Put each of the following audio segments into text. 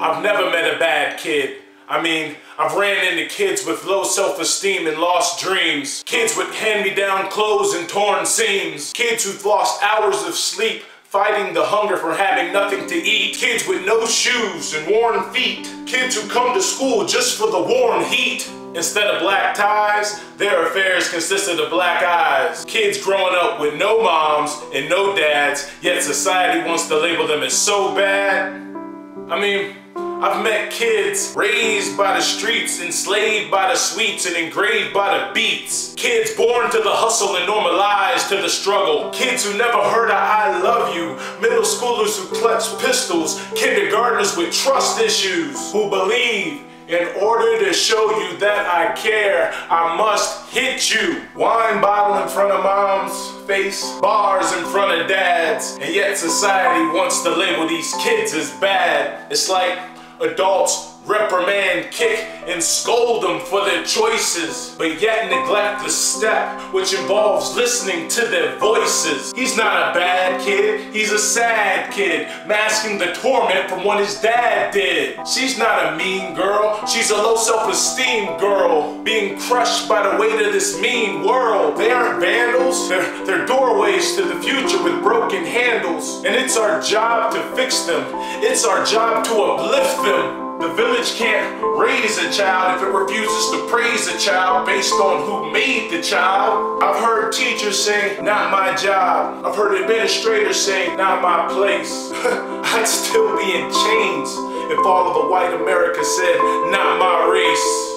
I've never met a bad kid. I mean, I've ran into kids with low self-esteem and lost dreams. Kids with hand-me-down clothes and torn seams. Kids who've lost hours of sleep fighting the hunger for having nothing to eat. Kids with no shoes and worn feet. Kids who come to school just for the warm heat. Instead of black ties, their affairs consisted of black eyes. Kids growing up with no moms and no dads, yet society wants to label them as so bad. I mean, I've met kids raised by the streets, enslaved by the sweets, and engraved by the beats. Kids born to the hustle and normalized to the struggle. Kids who never heard a I love you. Middle schoolers who clutch pistols. Kindergartners with trust issues who believe in order to show you that I care, I must hit you. Wine bottle in front of mom's face, bars in front of dad's, and yet society wants to label these kids as bad. It's like adults reprimand, kick, and scold them for their choices, but yet neglect the step which involves listening to their voices. He's not a bad kid, he's a sad kid, masking the torment from what his dad did. She's not a mean girl, she's a low self-esteem girl, being crushed by the weight of this mean world. They aren't vandals, they're doorways to the future with broken handles, and it's our job to fix them. It's our job to uplift them. The village can't raise a child if it refuses to praise a child based on who made the child. I've heard teachers say, not my job. I've heard administrators say, not my place. I'd still be in chains if all of the white America said, not my race.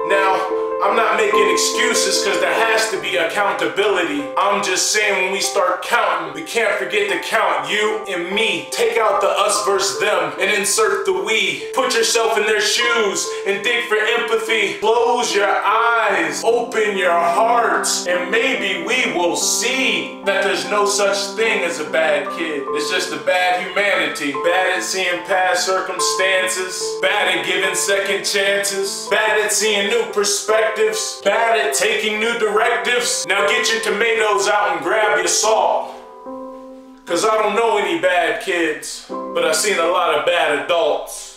Now, I'm not making excuses because there has to be accountability. I'm just saying when we start counting, we can't forget to count you and me. Take out the us versus them and insert the we. Put yourself in their shoes and dig for empathy. Close your eyes, open your hearts, and maybe we will see that there's no such thing as a bad kid. It's just a bad humanity. Bad at seeing past circumstances, bad at giving second chances, bad at seeing new perspectives, bad at taking new directives. Now get your tomatoes out and grab your salt. Cause I don't know any bad kids, but I've seen a lot of bad adults.